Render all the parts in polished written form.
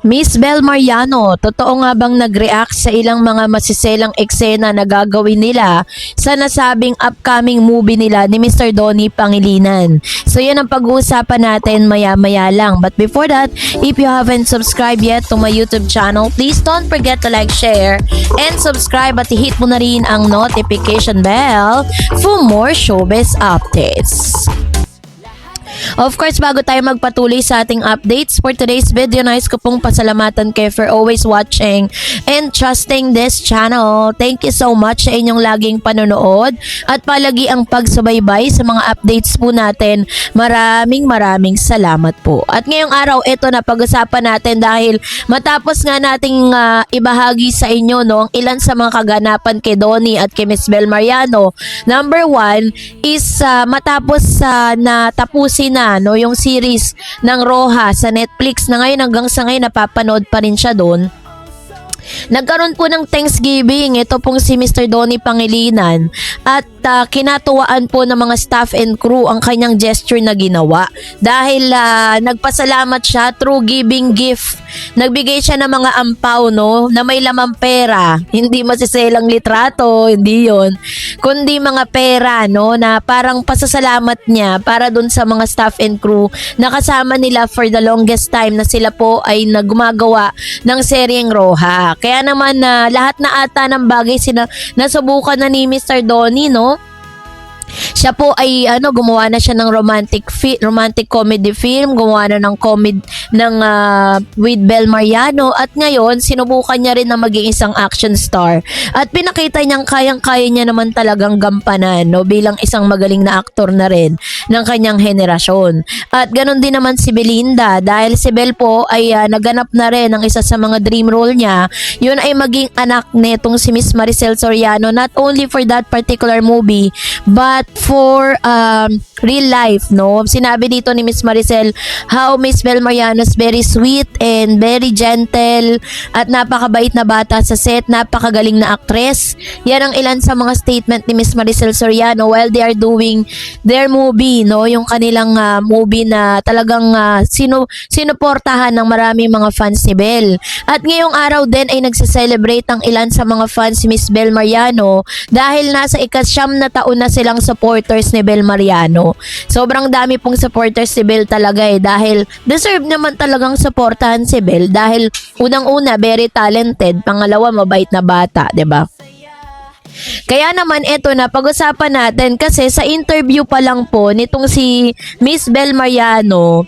Miss Bel Mariano, totoo nga bang nag-react sa ilang mga masiselang eksena na gagawin nila sa nasabing upcoming movie nila ni Mr. Donnie Pangilinan? So yan ang pag-uusapan natin maya-maya lang. But before that, if you haven't subscribed yet to my YouTube channel, please don't forget to like, share, and subscribe at hit mo na rin ang notification bell for more showbiz updates. Of course, bago tayo magpatuloy sa ating updates for today's video, nais ko pong pasalamatan kayo for always watching and trusting this channel. Thank you so much sa inyong laging panonood at palagi ang pagsubaybay sa mga updates po natin. Maraming salamat po. At ngayong araw, ito na pag-usapan natin dahil matapos nga nating ibahagi sa inyo no, ang ilan sa mga kaganapan kay Donnie at kay Miss Bel Mariano. Number 1 is matapos na tapusin na no yung series ng Roja sa Netflix na ngayon hanggang sa ngayon napapanood pa rin siya doon. Nagkaroon po ng Thanksgiving ito pong si Mr. Donnie Pangilinan at kinatuwaan po ng mga staff and crew ang kanyang gesture na ginawa dahil nagpasalamat siya through giving gift. Nagbigay siya ng mga ampaw no na may lamang pera, hindi masiselang litrato, hindi yon, kundi mga pera no na parang pasasalamat niya para dun sa mga staff and crew na kasama nila for the longest time na sila po ay nagumagawa ng seryeng Roja. Kaya naman lahat na ata ng bagay nasubukan na ni Mr. Donnie no. Siya po ay gumawa na siya ng romantic comedy film, gumawa na ng with Bel Mariano at ngayon sinubukan niya rin na maging isang action star at pinakita niyang kayang-kaya niya naman talagang gampanan no bilang isang magaling na aktor na rin ng kanyang henerasyon. At ganoon din naman si Belinda dahil si Bel po ay naganap na rin ang isa sa mga dream role niya, yun ay maging anak netong si Miss Maricel Soriano, not only for that particular movie but for real life no. Sinabi dito ni Miss Maricel how Miss Bel Mariano is very sweet and very gentle at napakabait na bata sa set, napakagaling na actress. Yan ang ilan sa mga statement ni Miss Maricel Soriano while they are doing their movie no, yung kanilang movie na talagang sinuportahan ng maraming mga fans ni Bel. At ngayong araw din ay nagse-celebrate ang ilan sa mga fans ni Miss Bel Mariano dahil nasa ika-9 na taon na silang supporters ni Bel Mariano. Sobrang dami pong supporters si Bel talaga dahil deserve naman talagang supportahan si Bel dahil unang-una very talented, pangalawa mabait na bata, 'di ba? Kaya naman ito na pag-usapan natin kasi sa interview pa lang po nitong si Miss Bel Mariano,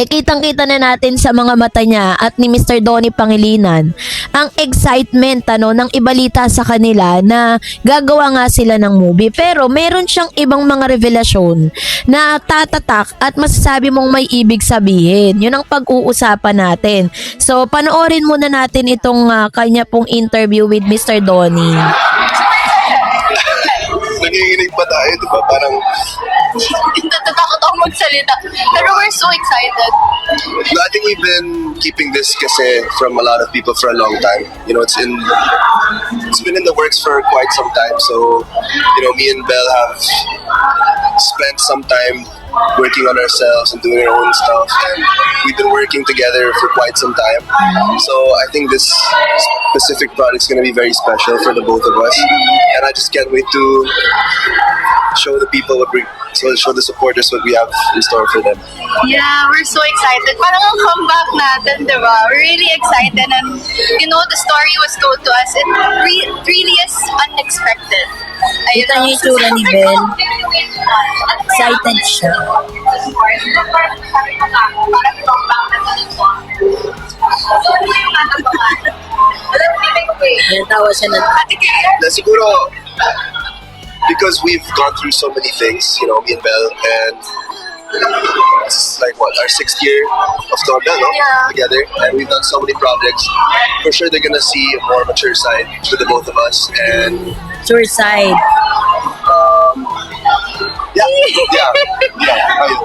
kitang-kita na natin sa mga mata niya at ni Mr. Donnie Pangilinan ang excitement ng ibalita sa kanila na gagawa nga sila ng movie. Pero meron siyang ibang mga revelasyon na tatatak at masasabi mong may ibig sabihin. Yun ang pag-uusapan natin. So panoorin muna natin itong kanya pong interview with Mr. Donnie. Nanginginig pa tayo, di ba? Parang natatakot ako magsalita. Pero we're so excited. I think we've been keeping this kasi from a lot of people for a long time. You know, it's been in the works for quite some time. So, you know, me and Belle have spent some time working on ourselves and doing our own stuff, and we've been working together for quite some time. So I think this specific project is going to be very special for the both of us, and I just can't wait to show the people show the supporters what we have in store for them. Yeah, we're so excited. Parang ang comeback natin, di ba? We're really excited and you know, the story was told to us. It really is unexpected. Kita niyo yung itsura ni Bel. Excited siya. Natawa siya na. Na siguro, because we've gone through so many things, you know, me and Belle, and it's like what, our 6th year of Doorbell, no? Yeah. Together, and we've done so many projects. For sure, they're gonna see a more mature side to the both of us, and Sure side. yeah, ayun.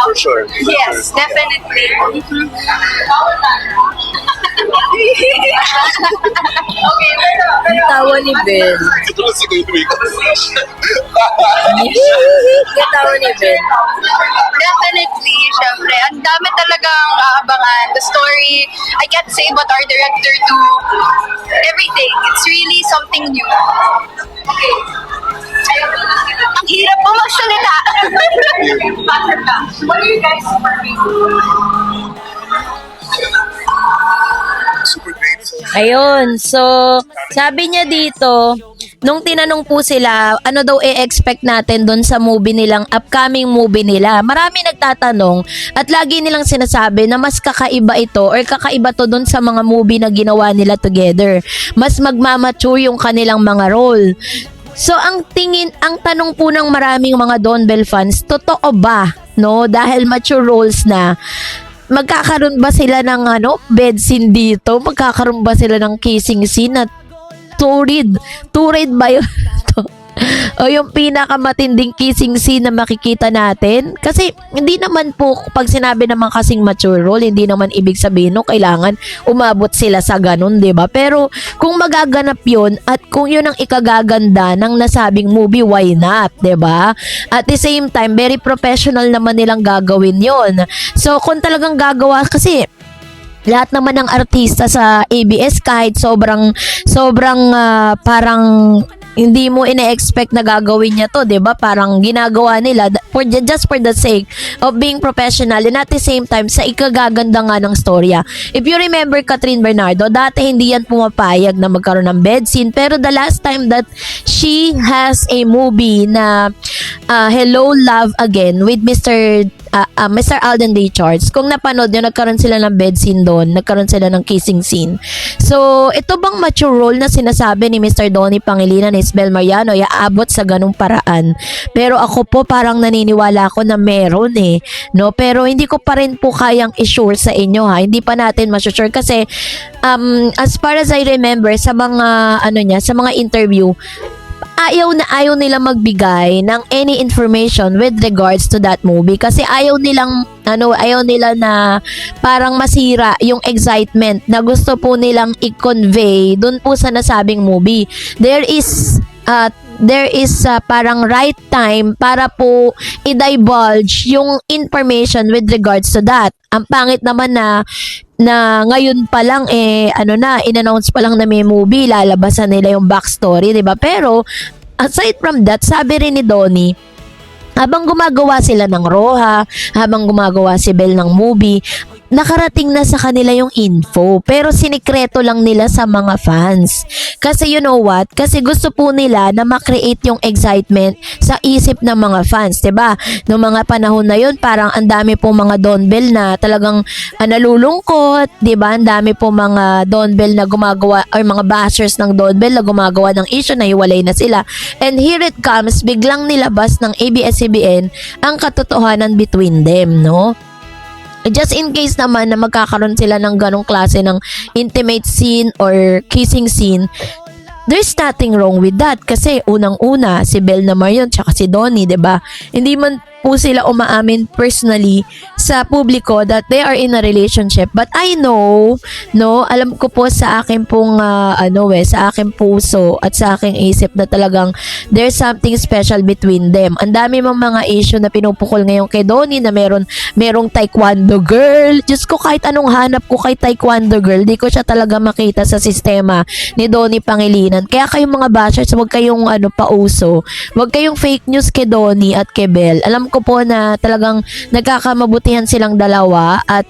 For sure. Yes, definitely. Okay, Ang tawa ni Bel. Ito na siguro yung Ang tawa ni Bel. Definitely, syempre. Ang dami talagang aabangan. The story I can't say but our director to everything. It's really something new. Okay. Ang hirap po magsalita. What are you guys working Super grateful. Ayun, so sabi niya dito, nung tinanong po sila, ano daw i-expect natin doon sa movie nilang, upcoming movie nila. Marami nagtatanong at lagi nilang sinasabi na mas kakaiba ito or kakaiba to doon sa mga movie na ginawa nila together. Mas magmamature yung kanilang mga role. So ang tanong po ng maraming mga Don Bell fans, totoo ba, no? Dahil mature roles na, magkakaroon ba sila ng bed scene dito? Magkakaroon ba sila ng kissing scene at two-read ba yun? O yung pinakamatinding kissing scene na makikita natin? Kasi hindi naman po, pag sinabi naman kasing mature role, hindi naman ibig sabihin no, kailangan umabot sila sa ganun, di ba? Pero kung magaganap yun at kung yun ang ikagaganda ng nasabing movie, why not, di ba? At the same time, very professional naman nilang gagawin yun. So kung talagang gagawa, kasi lahat naman ng artista sa ABS kahit sobrang parang hindi mo ine-expect na gagawin niya to, 'di ba? Parang ginagawa nila just for the sake of being professional and at the same time sa ikagaganda nga ng storya. If you remember Catherine Bernardo, dati hindi yan pumapayag na magkaroon ng bed scene, pero the last time that she has a movie na Hello Love Again with Mr. Alden Richards, kung napanood nyo, nagkaroon sila ng bed scene doon, nagkaroon sila ng kissing scene. So, ito bang mature role na sinasabi ni Mr. Donnie Pangilinan, Isabel Mariano, iaabot sa ganung paraan? Pero ako po parang naniniwala ako na meron no? Pero hindi ko pa rin po kayang i-sure sa inyo hindi pa natin ma-sure kasi as far as I remember sa mga sa mga interview, ayaw nila magbigay ng any information with regards to that movie kasi ayaw nila na parang masira yung excitement na gusto po nilang i-convey dun po sa nasabing movie. There is parang right time para po i-divulge yung information with regards to that. Ang pangit naman na ngayon pa lang in-announce pa lang na may movie, lalabasan nila yung backstory, 'di ba? Pero aside from that, sabi rin ni Donnie, habang gumagawa sila ng Roja, habang gumagawa si Belle ng movie, nakarating na sa kanila yung info, pero sinikreto lang nila sa mga fans. Kasi you know what? Kasi gusto po nila na ma-create yung excitement sa isip ng mga fans, 'di ba? Noong mga panahon na yun, parang ang dami po mga Don Bell na talagang nalulungkot, 'di ba? Ang dami po mga Don Bell na gumagawa or mga bashers ng Don Bell na gumagawa ng issue na hiwalay na sila. And here it comes, biglang nilabas ng ABS-CBN ang katotohanan between them, no? Just in case naman na magkakaroon sila ng ganong klase ng intimate scene or kissing scene, there's nothing wrong with that kasi unang-una si Belle naman yun tsaka si Donnie, 'di ba? Hindi man po sila umaamin personally sa publiko that they are in a relationship, but I know, no, alam ko po sa akin pong sa aking puso at sa aking isip na talagang there's something special between them. Ang dami mang mga issue na pinupukol ngayon kay Donnie na merong taekwondo girl. Diyos ko, kahit anong hanap ko kay taekwondo girl, di ko siya talaga makita sa sistema ni Donnie Pangilinan. Kaya kayong mga bashers, huwag kayong pauso. Huwag kayong fake news kay Donnie at kay Belle. Alam ko po na talagang nagkakamabutihan silang dalawa at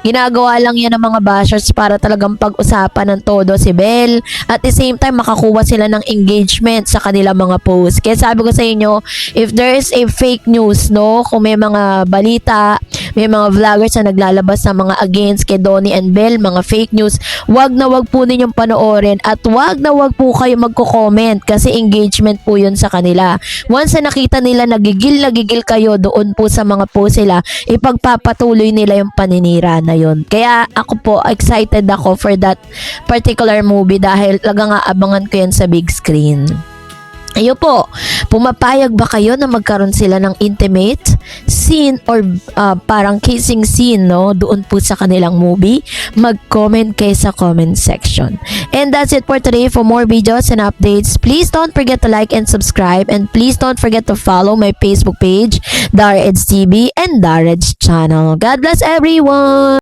ginagawa lang yan ng mga bashers para talagang pag-usapan ng todo si Belle. At the same time, makakuha sila ng engagement sa kanilang mga posts. Kaya sabi ko sa inyo, if there is a fake news, no, kung may mga balita, may mga vloggers na naglalabas ng mga against kay Donnie and Belle, mga fake news, wag na wag po ninyong panoorin at wag na wag po kayo magko-comment kasi engagement po yun sa kanila. Once na nakita nila nagigil kayo doon po sa mga post sila, ipagpapatuloy nila yung paninira na yun. Kaya ako po, excited ako for that particular movie dahil talagang aabangan ko yan sa big screen. Ayo po, pumapayag ba kayo na magkaroon sila ng intimate scene or parang kissing scene, no, doon po sa kanilang movie? Mag-comment kayo sa comment section. And that's it for today. For more videos and updates, please don't forget to like and subscribe, and please don't forget to follow my Facebook page, Dara Eds TV and Dara Eds channel. God bless everyone!